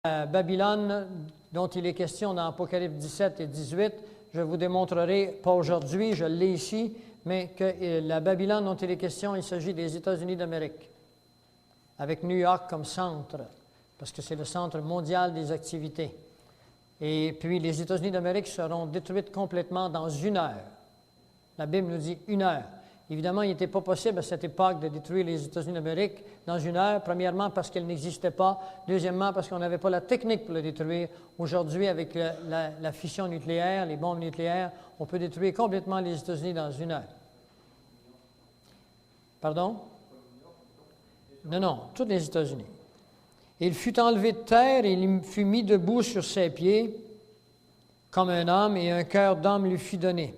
Babylone, dont il est question dans Apocalypse 17 et 18, je vous démontrerai, pas aujourd'hui, je l'ai ici, mais que la Babylone dont il est question, il s'agit des États-Unis d'Amérique, avec New York comme centre, parce que c'est le centre mondial des activités. Et puis, les États-Unis d'Amérique seront détruites complètement dans 1 heure. La Bible nous dit 1 heure. Évidemment, il n'était pas possible à cette époque de détruire les États-Unis d'Amérique dans 1 heure, premièrement parce qu'elles n'existaient pas, deuxièmement parce qu'on n'avait pas la technique pour le détruire. Aujourd'hui, avec la fission nucléaire, les bombes nucléaires, on peut détruire complètement les États-Unis dans 1 heure. Pardon? Non, tous les États-Unis. Il fut enlevé de terre et il fut mis debout sur ses pieds comme un homme, et un cœur d'homme lui fut donné.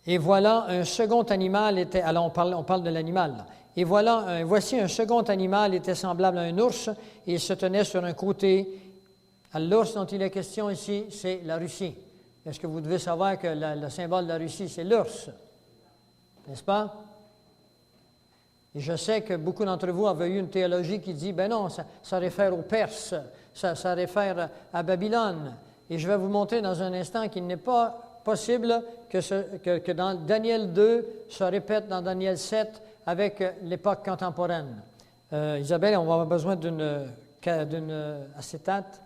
Et voilà un second animal était... Alors, on parle de l'animal, là. Et voici un second animal était semblable à un ours, et il se tenait sur un côté. L'ours dont il est question ici, c'est la Russie. Est-ce que vous devez savoir que le symbole de la Russie, c'est l'ours? N'est-ce pas? Et je sais que beaucoup d'entre vous avaient eu une théologie qui dit, ben non, ça réfère aux Perses, ça réfère à Babylone. Et je vais vous montrer dans un instant qu'il n'est pas possible que dans Daniel 2 se répète dans Daniel 7 avec l'époque contemporaine. Isabelle, on va avoir besoin d'une acétate.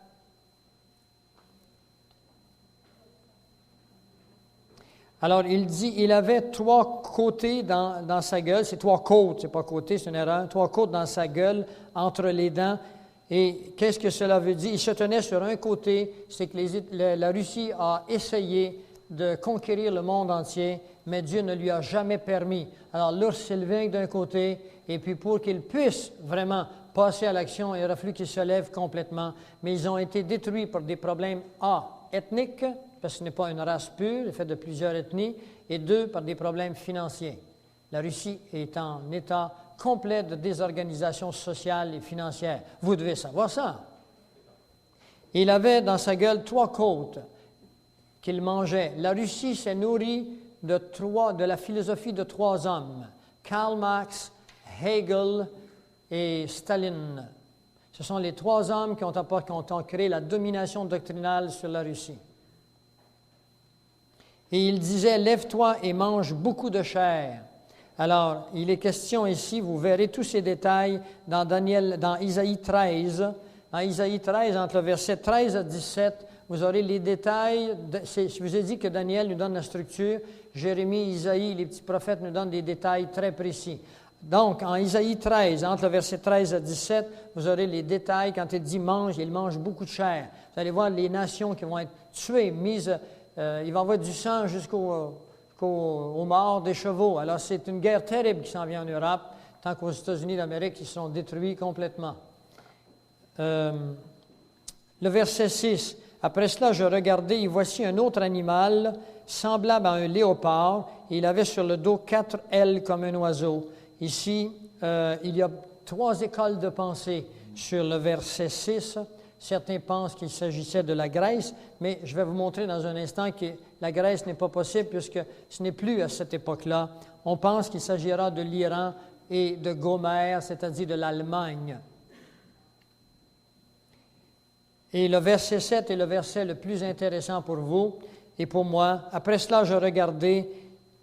Alors, il dit, il avait 3 côtés dans sa gueule. C'est 3 côtes, c'est pas côté, c'est une erreur. 3 côtes dans sa gueule, entre les dents. Et qu'est-ce que cela veut dire? Il se tenait sur un côté, c'est que la Russie a essayé de conquérir le monde entier, mais Dieu ne lui a jamais permis. Alors, l'ours s'est levé d'un côté, et puis pour qu'il puisse vraiment passer à l'action, il aurait fallu qu'il se lève complètement. Mais ils ont été détruits par des problèmes, ethniques, parce que ce n'est pas une race pure, faite de plusieurs ethnies, et 2, par des problèmes financiers. La Russie est en état complet de désorganisation sociale et financière. Vous devez savoir ça. Il avait dans sa gueule 3 côtes qu'il mangeait. La Russie s'est nourrie de la philosophie de 3 hommes, Karl Marx, Hegel et Staline. Ce sont les 3 hommes qui ont créé la domination doctrinale sur la Russie. Et il disait, lève-toi et mange beaucoup de chair. Alors, il est question ici, vous verrez tous ces détails dans Isaïe 13. Dans Isaïe 13, entre le verset 13 à 17, vous aurez les détails. Je vous ai dit que Daniel nous donne la structure. Jérémie, Isaïe, les petits prophètes nous donnent des détails très précis. Donc, en Isaïe 13, entre le verset 13 à 17, vous aurez les détails. Quand il dit mange, il mange beaucoup de chair. Vous allez voir les nations qui vont être tuées, mises. Il va y avoir du sang jusqu'aux morts des chevaux. Alors, c'est une guerre terrible qui s'en vient en Europe, tant qu'aux États-Unis d'Amérique, ils sont détruits complètement. Le verset 6. Après cela, je regardai, et voici un autre animal, semblable à un léopard, et il avait sur le dos 4 ailes comme un oiseau. Ici, il y a 3 écoles de pensée sur le verset 6. Certains pensent qu'il s'agissait de la Grèce, mais je vais vous montrer dans un instant que la Grèce n'est pas possible puisque ce n'est plus à cette époque-là. On pense qu'il s'agira de l'Iran et de Gomère, c'est-à-dire de l'Allemagne. Et le verset 7 est le verset le plus intéressant pour vous et pour moi. Après cela, je regardais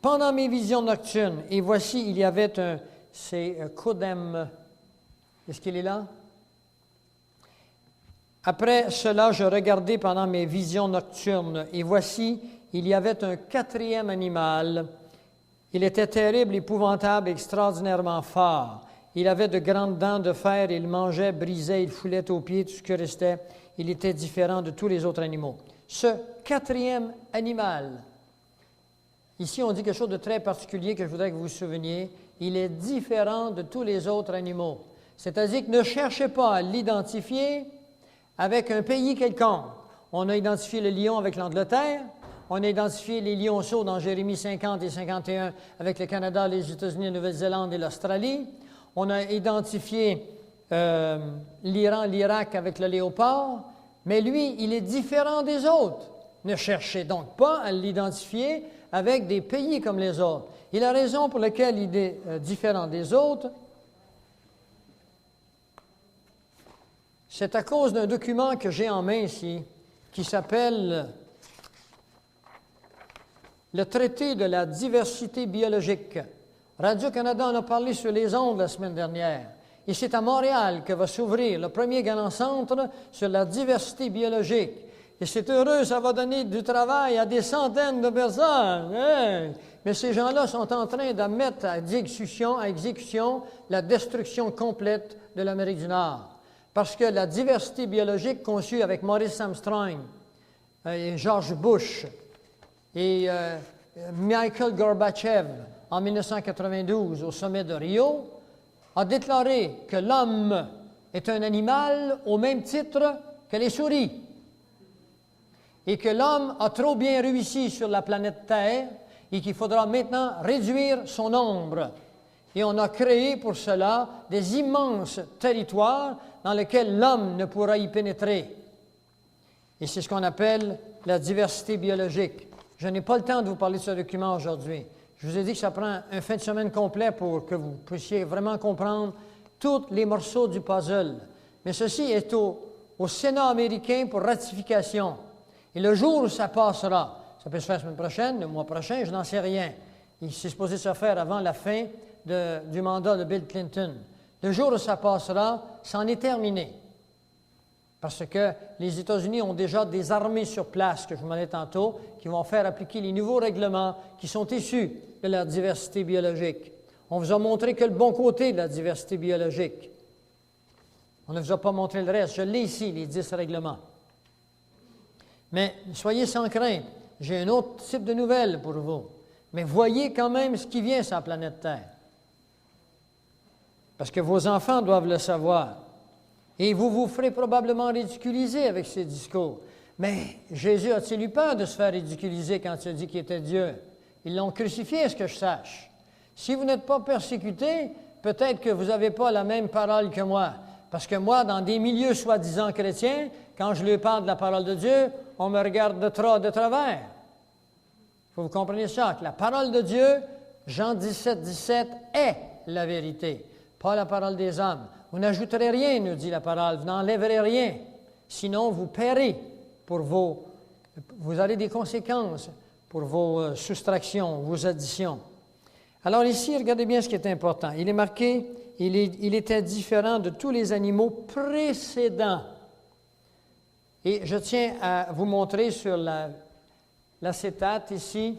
pendant mes visions nocturnes, et voici, il y avait c'est Codem. Est-ce qu'il est là? Après cela, je regardais pendant mes visions nocturnes, et voici, il y avait un 4e animal. Il était terrible, épouvantable, extraordinairement fort. Il avait de grandes dents de fer, il mangeait, brisait, il foulait aux pieds tout ce qui restait. Il était différent de tous les autres animaux. Ce 4e animal, ici on dit quelque chose de très particulier que je voudrais que vous vous souveniez, il est différent de tous les autres animaux. C'est-à-dire que ne cherchez pas à l'identifier avec un pays quelconque. On a identifié le lion avec l'Angleterre, on a identifié les lionceaux dans Jérémie 50 et 51 avec le Canada, les États-Unis, la Nouvelle-Zélande et l'Australie. On a identifié l'Iran, l'Irak avec le léopard, mais lui, il est différent des autres. Ne cherchez donc pas à l'identifier avec des pays comme les autres. Et la raison pour laquelle il est différent des autres, c'est à cause d'un document que j'ai en main ici, qui s'appelle le traité de la diversité biologique. Radio-Canada en a parlé sur les ondes la semaine dernière. Et c'est à Montréal que va s'ouvrir le premier grand centre sur la diversité biologique. Et c'est heureux, ça va donner du travail à des centaines de personnes. Hey! Mais ces gens-là sont en train de mettre à exécution la destruction complète de l'Amérique du Nord. Parce que la diversité biologique conçue avec Maurice Armstrong et George Bush et Michael Gorbatchev en 1992 au sommet de Rio a déclaré que l'homme est un animal au même titre que les souris et que l'homme a trop bien réussi sur la planète Terre et qu'il faudra maintenant réduire son nombre. Et on a créé pour cela des immenses territoires dans lesquels l'homme ne pourra y pénétrer. Et c'est ce qu'on appelle la diversité biologique. Je n'ai pas le temps de vous parler de ce document aujourd'hui. Je vous ai dit que ça prend un fin de semaine complet pour que vous puissiez vraiment comprendre tous les morceaux du puzzle. Mais ceci est au Sénat américain pour ratification. Et le jour où ça passera, ça peut se faire la semaine prochaine, le mois prochain, je n'en sais rien. Il s'est supposé se faire avant la fin du mandat de Bill Clinton. Le jour où ça passera, c'en est terminé. Parce que les États-Unis ont déjà des armées sur place, que je vous m'en ai tantôt, qui vont faire appliquer les nouveaux règlements qui sont issus de la diversité biologique. On vous a montré que le bon côté de la diversité biologique. On ne vous a pas montré le reste. Je l'ai ici, les 10 règlements. Mais soyez sans crainte. J'ai un autre type de nouvelles pour vous. Mais voyez quand même ce qui vient sur la planète Terre. Parce que vos enfants doivent le savoir. Et vous vous ferez probablement ridiculiser avec ces discours. Mais Jésus a-t-il eu peur de se faire ridiculiser quand il a dit qu'il était Dieu? Ils l'ont crucifié, à ce que je sache. Si vous n'êtes pas persécuté, peut-être que vous n'avez pas la même parole que moi. Parce que moi, dans des milieux soi-disant chrétiens, quand je lui parle de la parole de Dieu, on me regarde de travers. Il faut que vous compreniez ça, que la parole de Dieu, Jean 17, 17, est la vérité, pas la parole des hommes. Vous n'ajouterez rien, nous dit la parole, vous n'enlèverez rien, sinon vous paierez pour vous aurez des conséquences pour vos soustractions, vos additions. Alors ici, regardez bien ce qui est important. Il est marqué, il était différent de tous les animaux précédents. Et je tiens à vous montrer sur l'acétate ici,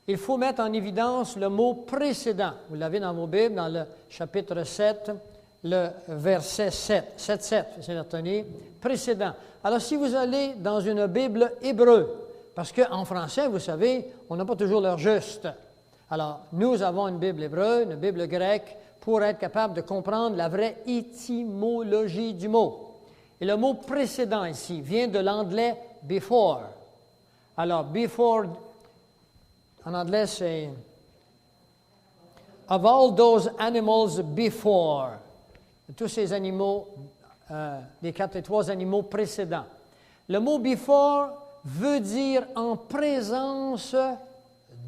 il faut mettre en évidence le mot précédent. Vous l'avez dans vos Bibles, dans le chapitre 7, le verset 7. 7, c'est retenu. Précédent. Alors, si vous allez dans une Bible hébreu, parce qu'en français, vous savez, on n'a pas toujours l'heure juste. Alors, nous avons une Bible hébreu, une Bible grecque, pour être capable de comprendre la vraie étymologie du mot. Et le mot précédent ici vient de l'anglais before. Alors, before, en anglais, c'est of all those animals before. Tous ces animaux, les 4 et 3 animaux précédents. Le mot before veut dire en présence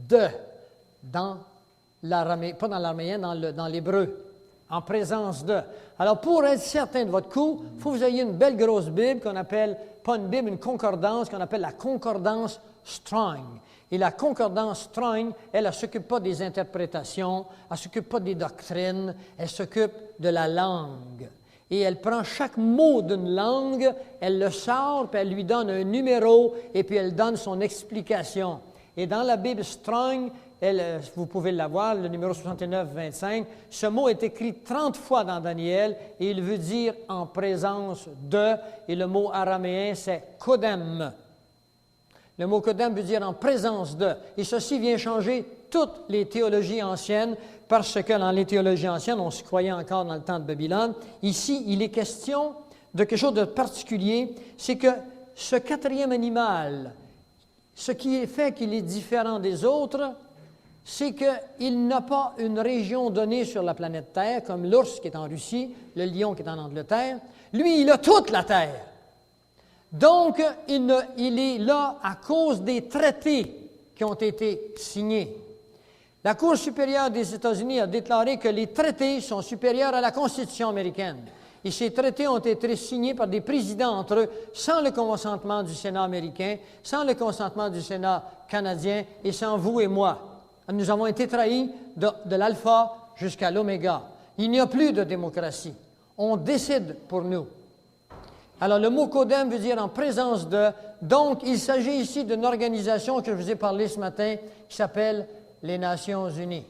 de, dans l'araméen, pas dans l'araméen, dans l'hébreu. En présence de. Alors, pour être certain de votre coup, il faut que vous ayez une belle grosse Bible qu'on appelle, pas une Bible, une concordance qu'on appelle la concordance Strong. Et la concordance Strong, elle ne s'occupe pas des interprétations, elle ne s'occupe pas des doctrines, elle s'occupe de la langue. Et elle prend chaque mot d'une langue, elle le sort, puis elle lui donne un numéro, et puis elle donne son explication. Et dans la Bible Strong, vous pouvez l'avoir, le numéro 69-25, ce mot est écrit 30 fois dans Daniel, et il veut dire « en présence de », et le mot araméen, c'est « kodem ». Le mot « kodem » veut dire « en présence de ». Et ceci vient changer toutes les théologies anciennes, parce que dans les théologies anciennes, on se croyait encore dans le temps de Babylone. Ici, il est question de quelque chose de particulier, c'est que ce 4e animal, ce qui fait qu'il est différent des autres, c'est qu'il n'a pas une région donnée sur la planète Terre, comme l'ours qui est en Russie, le lion qui est en Angleterre. Lui, il a toute la Terre. Donc, il est là à cause des traités qui ont été signés. La Cour supérieure des États-Unis a déclaré que les traités sont supérieurs à la Constitution américaine. Et ces traités ont été signés par des présidents entre eux, sans le consentement du Sénat américain, sans le consentement du Sénat canadien et sans vous et moi. Nous avons été trahis de l'alpha jusqu'à l'oméga. Il n'y a plus de démocratie. On décide pour nous. Alors, le mot Codem veut dire en présence de. Donc, il s'agit ici d'une organisation que je vous ai parlé ce matin qui s'appelle les Nations Unies.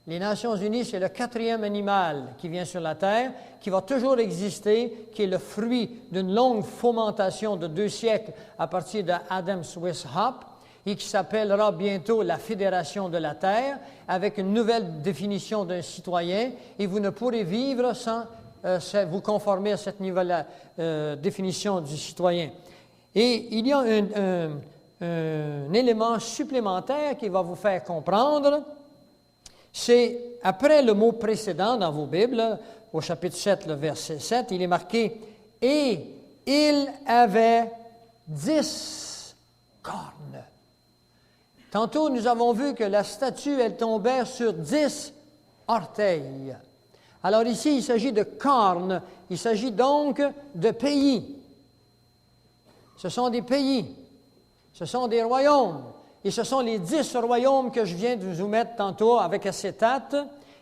Les Nations Unies, c'est le 4e animal qui vient sur la Terre, qui va toujours exister, qui est le fruit d'une longue fomentation de 2 siècles à partir de Adam Weishaupt et qui s'appellera bientôt la Fédération de la Terre, avec une nouvelle définition d'un citoyen, et vous ne pourrez vivre sans vous conformer à cette nouvelle définition du citoyen. Et il y a un élément supplémentaire qui va vous faire comprendre. C'est, après le mot précédent dans vos Bibles, au chapitre 7, le verset 7, il est marqué « Et il avait 10 cornes ». Tantôt, nous avons vu que la statue, elle tombait sur 10 orteils. Alors ici, il s'agit de cornes, il s'agit donc de pays. Ce sont des pays, ce sont des royaumes. Et ce sont les 10 royaumes que je viens de vous mettre tantôt avec acétate.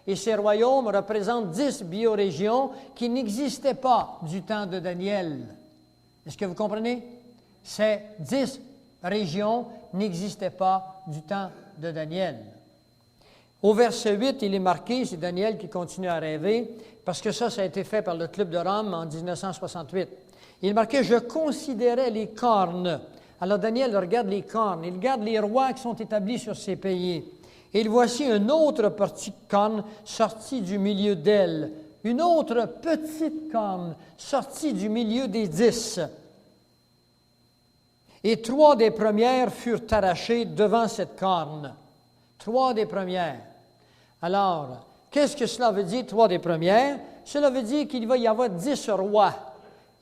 Et ces royaumes représentent 10 biorégions qui n'existaient pas du temps de Daniel. Est-ce que vous comprenez? Ces 10 régions n'existaient pas du temps de Daniel. Au verset 8, il est marqué, c'est Daniel qui continue à rêver, parce que ça a été fait par le Club de Rome en 1968. Il est marqué « Je considérais les cornes ». Alors Daniel regarde les cornes, il regarde les rois qui sont établis sur ces pays. Et il voici une autre petite corne sortie du milieu d'elle, une autre petite corne sortie du milieu des 10. Et 3 des premières furent arrachées devant cette corne. 3 des premières. Alors, qu'est-ce que cela veut dire, 3 des premières? Cela veut dire qu'il va y avoir 10 rois.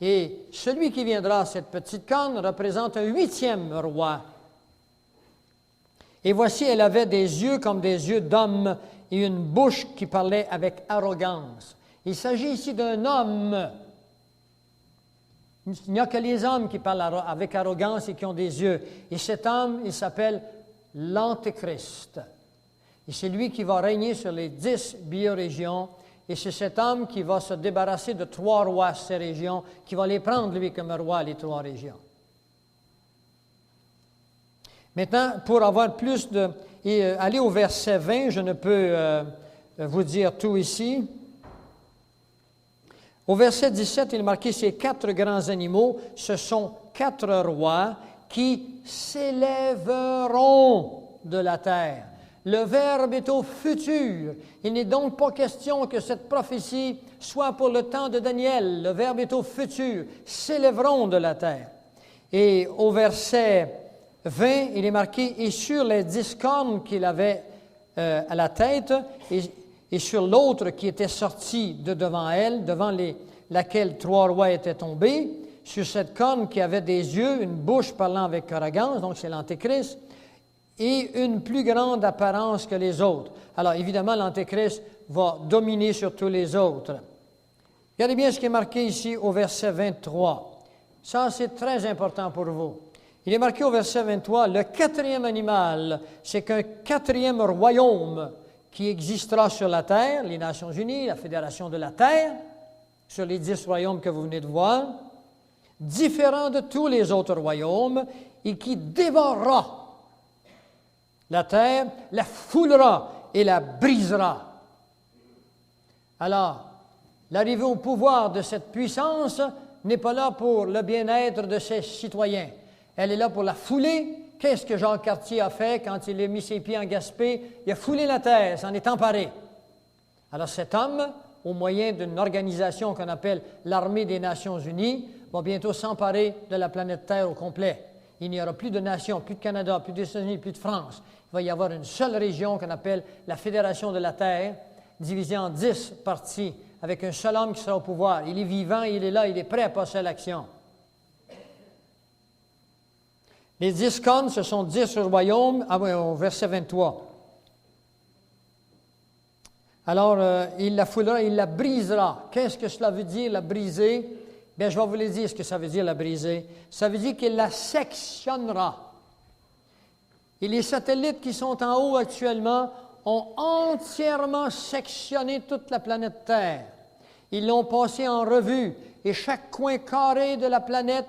Et celui qui viendra à cette petite corne représente un 8e roi. Et voici, elle avait des yeux comme des yeux d'homme et une bouche qui parlait avec arrogance. Il s'agit ici d'un homme. Il n'y a que les hommes qui parlent avec arrogance et qui ont des yeux. Et cet homme, il s'appelle l'Antéchrist. Et c'est lui qui va régner sur les 10 biorégions. Et c'est cet homme qui va se débarrasser de 3 rois, ces régions, qui va les prendre, lui, comme roi, les 3 régions. Maintenant, pour avoir plus de... Et aller au verset 20, je ne peux vous dire tout ici. Au verset 17, il est marqué « Ces 4 grands animaux, ce sont 4 rois qui s'élèveront de la terre. » Le verbe est au futur. Il n'est donc pas question que cette prophétie soit pour le temps de Daniel. Le verbe est au futur. S'élèveront de la terre. Et au verset 20, il est marqué « Et sur les 10 cornes qu'il avait à la tête, et sur l'autre qui était sortie de devant elle, devant laquelle 3 rois étaient tombés, sur cette corne qui avait des yeux, une bouche parlant avec arrogance, donc c'est l'Antéchrist, et une plus grande apparence que les autres. » Alors, évidemment, l'Antéchrist va dominer sur tous les autres. Regardez bien ce qui est marqué ici au verset 23. Ça, c'est très important pour vous. Il est marqué au verset 23, « Le 4e animal, c'est qu'un 4e royaume qui existera sur la terre, les Nations Unies, la Fédération de la Terre, sur les 10 royaumes que vous venez de voir, différent de tous les autres royaumes, et qui dévorera la terre, la foulera et la brisera. » Alors, l'arrivée au pouvoir de cette puissance n'est pas là pour le bien-être de ses citoyens. Elle est là pour la fouler. Qu'est-ce que Jacques Cartier a fait quand il a mis ses pieds en Gaspé? Il a foulé la terre, s'en est emparé. Alors cet homme, au moyen d'une organisation qu'on appelle l'Armée des Nations Unies, va bientôt s'emparer de la planète Terre au complet. Il n'y aura plus de nations, plus de Canada, plus des États-Unis, plus de France. Il va y avoir une seule région qu'on appelle la Fédération de la Terre, divisée en 10 parties, avec un seul homme qui sera au pouvoir. Il est vivant, il est là, il est prêt à passer à l'action. Les 10 cornes, ce sont 10 royaumes, au verset 23. Alors, il la foulera, il la brisera. Qu'est-ce que cela veut dire, la briser? Bien, je vais vous le dire ce que ça veut dire, la briser. Ça veut dire qu'il la sectionnera. Et les satellites qui sont en haut actuellement ont entièrement sectionné toute la planète Terre. Ils l'ont passé en revue et chaque coin carré de la planète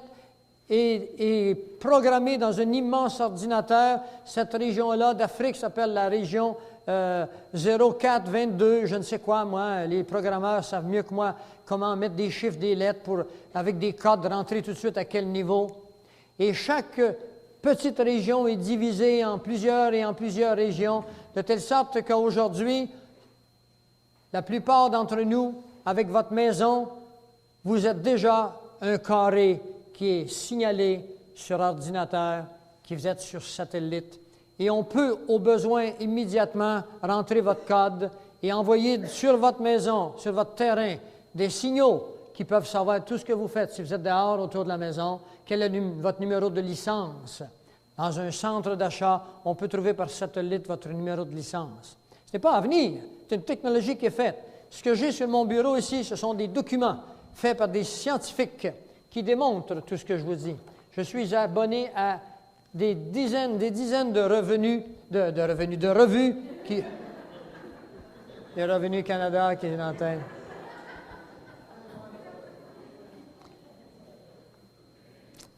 est programmé dans un immense ordinateur. Cette région-là d'Afrique s'appelle la région 0422, je ne sais quoi, moi. Les programmeurs savent mieux que moi comment mettre des chiffres, des lettres avec des codes, rentrer tout de suite à quel niveau. Et chaque petite région est divisée en plusieurs régions, de telle sorte qu'aujourd'hui, la plupart d'entre nous, avec votre maison, vous êtes déjà un carré qui est signalé sur ordinateur, qui vous êtes sur satellite. Et on peut, au besoin, immédiatement rentrer votre code et envoyer sur votre maison, sur votre terrain, des signaux qui peuvent savoir tout ce que vous faites. Si vous êtes dehors, autour de la maison, quel est votre numéro de licence? Dans un centre d'achat, on peut trouver par satellite votre numéro de licence. Ce n'est pas à venir, c'est une technologie qui est faite. Ce que j'ai sur mon bureau ici, ce sont des documents faits par des scientifiques qui démontrent tout ce que je vous dis. Je suis abonné à des dizaines de revues qui... Les Revenus Canada qui est en tête.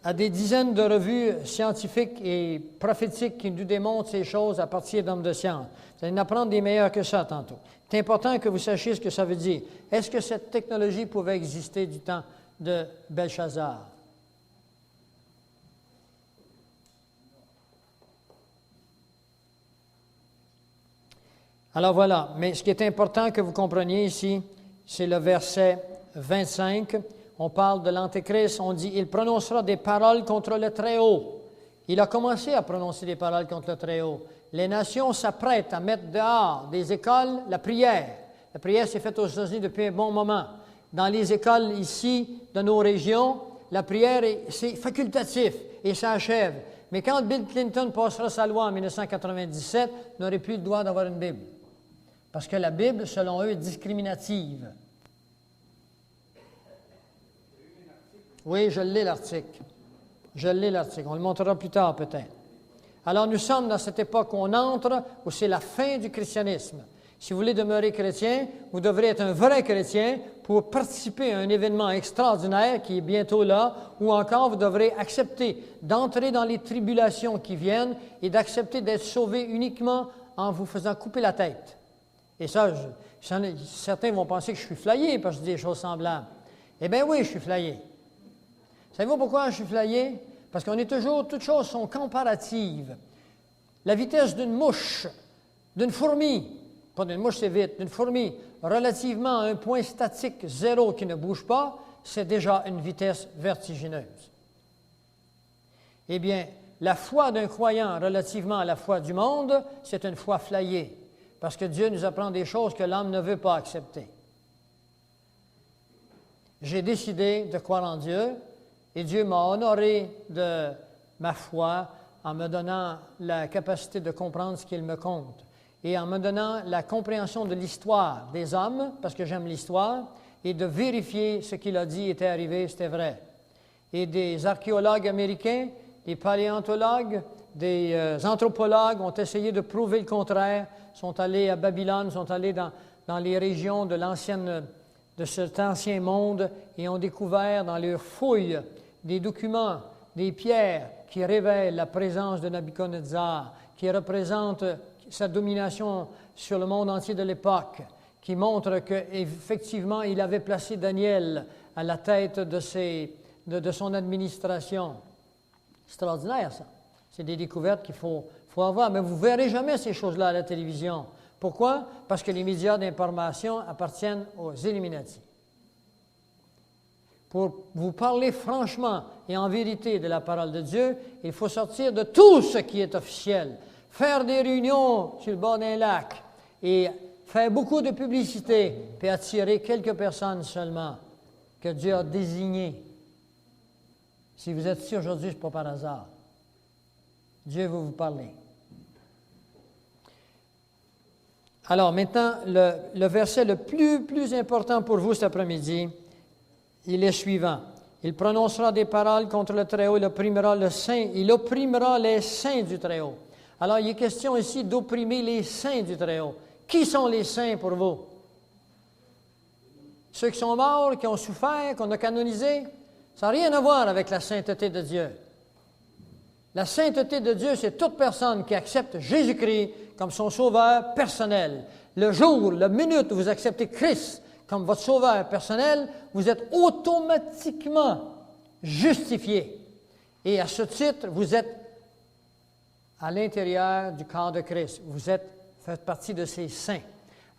À des dizaines de revues scientifiques et prophétiques qui nous démontrent ces choses à partir d'hommes de science. Vous allez en apprendre des meilleurs que ça tantôt. C'est important que vous sachiez ce que ça veut dire. Est-ce que cette technologie pouvait exister du temps de Belshazzar? Alors voilà, mais ce qui est important que vous compreniez ici, c'est le verset 25. On parle de l'Antéchrist, on dit « Il prononcera des paroles contre le Très-Haut ». Il a commencé à prononcer des paroles contre le Très-Haut. Les nations s'apprêtent à mettre dehors des écoles la prière. La prière s'est faite aux États-Unis depuis un bon moment. Dans les écoles ici, de nos régions, la prière, c'est facultatif et ça achève. Mais quand Bill Clinton passera sa loi en 1997, il n'aurait plus le droit d'avoir une Bible. Parce que la Bible, selon eux, est discriminative. Oui, je l'ai l'article. On le montrera plus tard peut-être. Alors nous sommes dans cette époque où on entre, où c'est la fin du christianisme. Si vous voulez demeurer chrétien, vous devrez être un vrai chrétien pour participer à un événement extraordinaire qui est bientôt là, ou encore vous devrez accepter d'entrer dans les tribulations qui viennent et d'accepter d'être sauvé uniquement en vous faisant couper la tête. Et ça, certains vont penser que je suis flayé parce que je dis des choses semblables. Eh bien oui, je suis flayé. Savez-vous pourquoi je suis flayé? Parce qu'on est toujours, toutes choses sont comparatives. La vitesse d'une mouche, d'une fourmi, pas d'une mouche c'est vite, d'une fourmi, relativement à un point statique zéro qui ne bouge pas, c'est déjà une vitesse vertigineuse. Eh bien, la foi d'un croyant relativement à la foi du monde, c'est une foi flayée. Parce que Dieu nous apprend des choses que l'homme ne veut pas accepter. J'ai décidé de croire en Dieu et Dieu m'a honoré de ma foi en me donnant la capacité de comprendre ce qu'il me compte et en me donnant la compréhension de l'histoire des hommes, parce que j'aime l'histoire, et de vérifier ce qu'il a dit était arrivé, c'était vrai. Et des archéologues américains, des paléontologues, des anthropologues ont essayé de prouver le contraire, sont allés à Babylone, sont allés dans les régions de cet ancien monde et ont découvert dans leurs fouilles des documents, des pierres qui révèlent la présence de Nabuchodonosor, qui représentent sa domination sur le monde entier de l'époque, qui montrent qu'effectivement, il avait placé Daniel à la tête de son administration. C'est extraordinaire, ça. C'est des découvertes qu'il faut avoir, mais vous ne verrez jamais ces choses-là à la télévision. Pourquoi? Parce que les médias d'information appartiennent aux Illuminati. Pour vous parler franchement et en vérité de la parole de Dieu, il faut sortir de tout ce qui est officiel, faire des réunions sur le bord d'un lac et faire beaucoup de publicité, puis attirer quelques personnes seulement que Dieu a désignées. Si vous êtes ici aujourd'hui, ce n'est pas par hasard. Dieu veut vous parler. Alors maintenant, le verset le plus important pour vous cet après-midi, il est suivant. Il prononcera des paroles contre le Très-Haut, il opprimera les saints du Très-Haut. Alors, il est question ici d'opprimer les saints du Très-Haut. Qui sont les saints pour vous? Ceux qui sont morts, qui ont souffert, qu'on a canonisés? Ça n'a rien à voir avec la sainteté de Dieu. La sainteté de Dieu, c'est toute personne qui accepte Jésus-Christ comme son sauveur personnel. Le jour, la minute où vous acceptez Christ comme votre sauveur personnel, vous êtes automatiquement justifié. Et à ce titre, vous êtes à l'intérieur du corps de Christ. Faites partie de ces saints.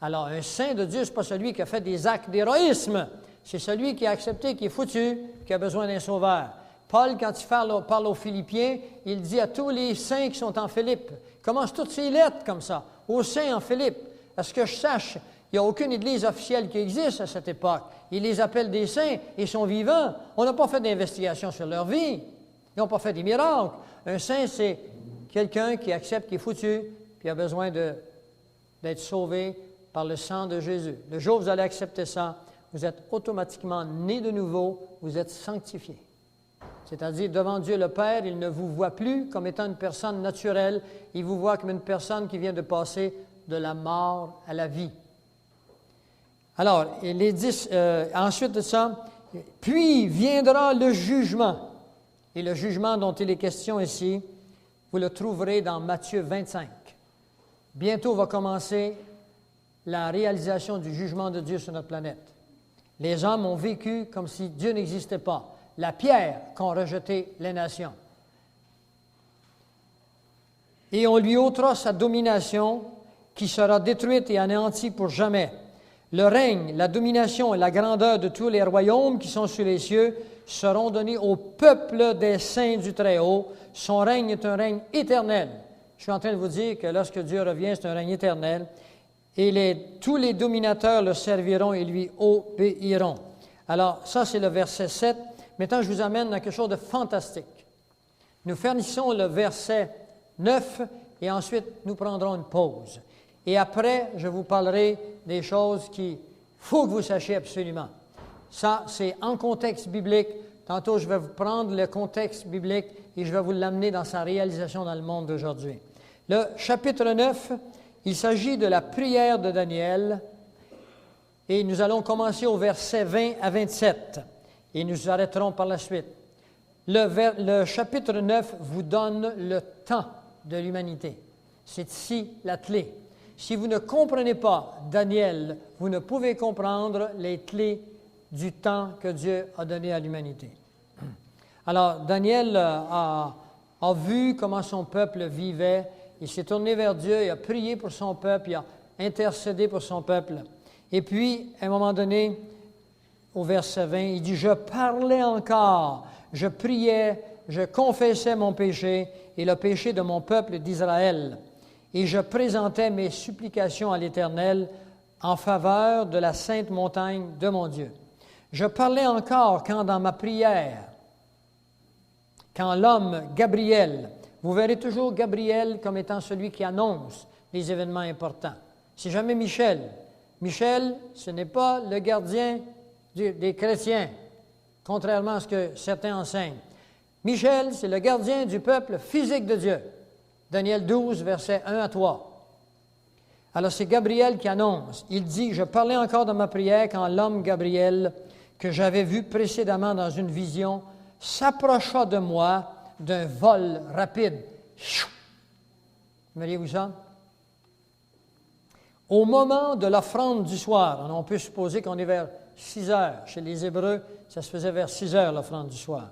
Alors, un saint de Dieu, ce n'est pas celui qui a fait des actes d'héroïsme. C'est celui qui a accepté, qui est foutu, qui a besoin d'un sauveur. Paul, quand il parle aux Philippiens, il dit à tous les saints qui sont en Philippe, commence toutes ses lettres comme ça, aux saints en Philippe. À ce que je sache, il n'y a aucune église officielle qui existe à cette époque. Il les appelle des saints, ils sont vivants. On n'a pas fait d'investigation sur leur vie. Ils n'ont pas fait des miracles. Un saint, c'est quelqu'un qui accepte, qui est foutu, puis a besoin d'être sauvé par le sang de Jésus. Le jour où vous allez accepter ça, vous êtes automatiquement né de nouveau, vous êtes sanctifié. C'est-à-dire, devant Dieu le Père, il ne vous voit plus comme étant une personne naturelle, il vous voit comme une personne qui vient de passer de la mort à la vie. Alors, ensuite de ça, puis viendra le jugement. Et le jugement dont il est question ici, vous le trouverez dans Matthieu 25. Bientôt va commencer la réalisation du jugement de Dieu sur notre planète. Les hommes ont vécu comme si Dieu n'existait pas. La pierre qu'ont rejeté les nations. Et on lui ôtera sa domination qui sera détruite et anéantie pour jamais. Le règne, la domination et la grandeur de tous les royaumes qui sont sur les cieux seront donnés au peuple des saints du Très-Haut. Son règne est un règne éternel. Je suis en train de vous dire que lorsque Dieu revient, c'est un règne éternel. Et tous les dominateurs le serviront et lui obéiront. Alors, ça, c'est le verset 7. Maintenant, je vous amène à quelque chose de fantastique. Nous finissons le verset 9 et ensuite, nous prendrons une pause. Et après, je vous parlerai des choses qu'il faut que vous sachiez absolument. Ça, c'est en contexte biblique. Tantôt, je vais vous prendre le contexte biblique et je vais vous l'amener dans sa réalisation dans le monde d'aujourd'hui. Le chapitre 9, il s'agit de la prière de Daniel et nous allons commencer au verset 20 à 27 et nous arrêterons par la suite. Le chapitre 9 vous donne le temps de l'humanité. C'est ici la clé. Si vous ne comprenez pas Daniel, vous ne pouvez comprendre les clés du temps que Dieu a donné à l'humanité. Alors, Daniel a vu comment son peuple vivait. Il s'est tourné vers Dieu, il a prié pour son peuple, il a intercédé pour son peuple. Et puis, à un moment donné, au verset 20, il dit « Je parlais encore, je priais, je confessais mon péché et le péché de mon peuple d'Israël. Et je présentais mes supplications à l'Éternel en faveur de la sainte montagne de mon Dieu. Je parlais encore quand dans ma prière, quand l'homme Gabriel, vous verrez toujours Gabriel comme étant celui qui annonce les événements importants. C'est jamais Michel. Michel, ce n'est pas le gardien des chrétiens, contrairement à ce que certains enseignent. Michel, c'est le gardien du peuple physique de Dieu. Daniel 12, versets 1 à 3. Alors, c'est Gabriel qui annonce. Il dit, « Je parlais encore dans ma prière quand l'homme Gabriel, que j'avais vu précédemment dans une vision, s'approcha de moi d'un vol rapide. » Voyez-vous ça? Au moment de l'offrande du soir, on peut supposer qu'on est vers 6 heures. Chez les Hébreux, ça se faisait vers 6 heures, l'offrande du soir.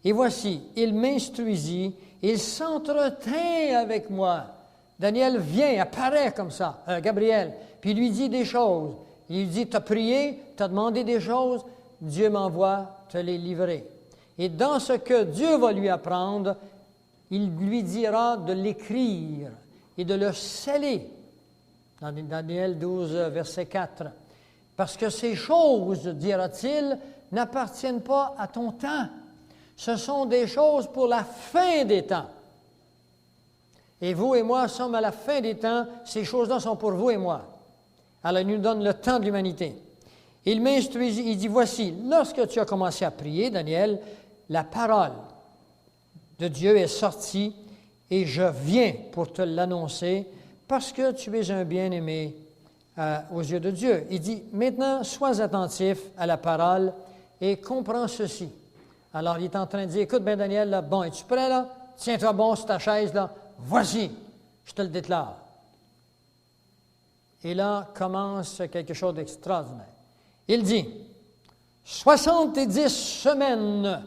Et voici, il m'instruisit, il s'entretint avec moi. Daniel vient, apparaît comme ça, Gabriel, puis il lui dit des choses. Il lui dit, tu as prié, tu as demandé des choses, Dieu m'envoie te les livrer. Et dans ce que Dieu va lui apprendre, il lui dira de l'écrire et de le sceller. Dans Daniel 12, verset 4. Parce que ces choses, dira-t-il, n'appartiennent pas à ton temps. Ce sont des choses pour la fin des temps. Et vous et moi sommes à la fin des temps. Ces choses-là sont pour vous et moi. Alors, il nous donne le temps de l'humanité. Il m'instruisit, il dit, voici, lorsque tu as commencé à prier, Daniel, la parole de Dieu est sortie et je viens pour te l'annoncer parce que tu es un bien-aimé aux yeux de Dieu. Il dit, maintenant, sois attentif à la parole et comprends ceci. Alors, il est en train de dire, écoute, bien Daniel, là, bon, es-tu prêt là? Tiens-toi bon sur ta chaise là. Voici, je te le déclare. Et là commence quelque chose d'extraordinaire. Il dit, 70 semaines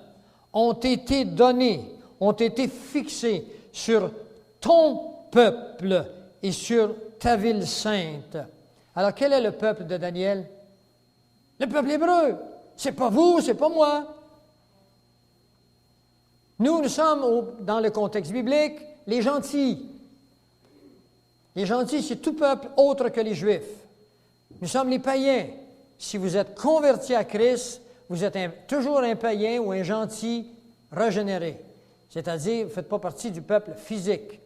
ont été données, ont été fixées sur ton peuple et sur ta ville sainte. Alors, quel est le peuple de Daniel? Le peuple hébreu. C'est pas vous, c'est pas moi. Nous sommes, dans le contexte biblique, les gentils. Les gentils, c'est tout peuple autre que les Juifs. Nous sommes les païens. Si vous êtes convertis à Christ, vous êtes toujours un païen ou un gentil régénéré. C'est-à-dire, vous ne faites pas partie du peuple physique,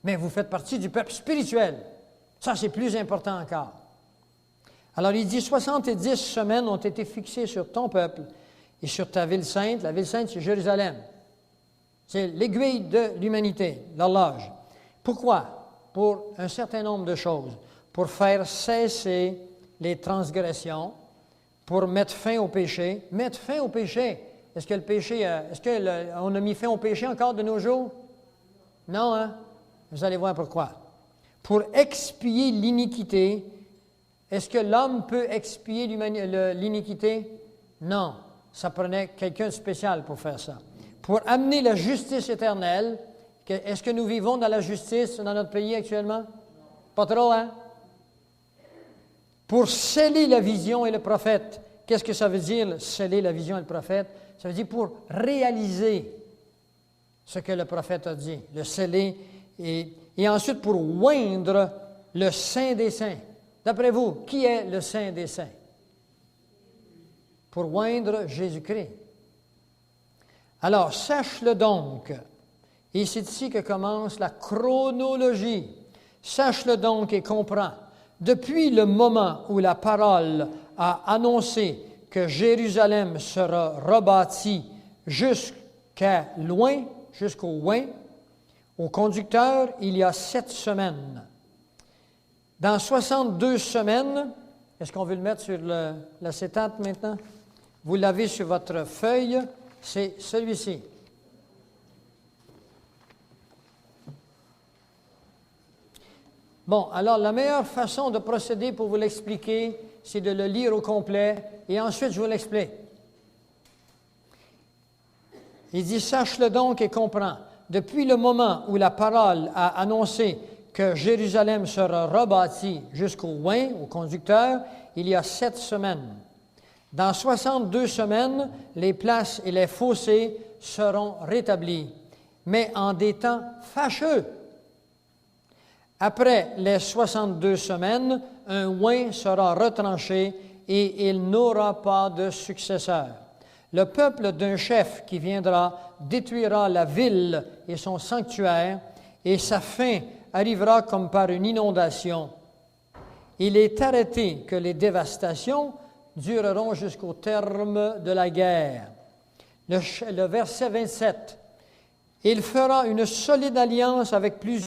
mais vous faites partie du peuple spirituel. Ça, c'est plus important encore. Alors, il dit, 70 semaines ont été fixées sur ton peuple et sur ta ville sainte. La ville sainte, c'est Jérusalem. C'est l'aiguille de l'humanité, l'horloge. Pourquoi? Pour un certain nombre de choses. Pour faire cesser les transgressions, pour mettre fin au péché. Mettre fin au péché. Est-ce que le péché, on a mis fin au péché encore de nos jours? Non, hein? Vous allez voir pourquoi. Pour expier l'iniquité. Est-ce que l'homme peut expier l'iniquité? Non. Ça prenait quelqu'un de spécial pour faire ça. Pour amener la justice éternelle. Est-ce que nous vivons dans la justice dans notre pays actuellement? Pas trop, hein? Pour sceller la vision et le prophète. Qu'est-ce que ça veut dire, sceller la vision et le prophète? Ça veut dire pour réaliser ce que le prophète a dit, le sceller, et ensuite pour oindre le Saint des Saints. D'après vous, qui est le Saint des Saints? Pour oindre Jésus-Christ. Alors, sache-le donc, et c'est ici que commence la chronologie. Sache-le donc et comprends. Depuis le moment où la parole a annoncé que Jérusalem sera rebâtie jusqu'à loin, jusqu'au loin, au conducteur, il y a 7 semaines. Dans 62 semaines, est-ce qu'on veut le mettre sur l'acétate maintenant? Vous l'avez sur votre feuille, c'est celui-ci. Bon, alors la meilleure façon de procéder pour vous l'expliquer, c'est de le lire au complet et ensuite je vous l'explique. Il dit, sache-le donc et comprends. Depuis le moment où la parole a annoncé que Jérusalem sera rebâtie jusqu'au loin, au conducteur, il y a 7 semaines. Dans 62 semaines, les places et les fossés seront rétablis, mais en des temps fâcheux. Après les 62 semaines, un oint sera retranché et il n'aura pas de successeur. Le peuple d'un chef qui viendra détruira la ville et son sanctuaire, et sa fin arrivera comme par une inondation. Il est arrêté que les dévastations dureront jusqu'au terme de la guerre. Le verset 27. Il fera une solide alliance avec plusieurs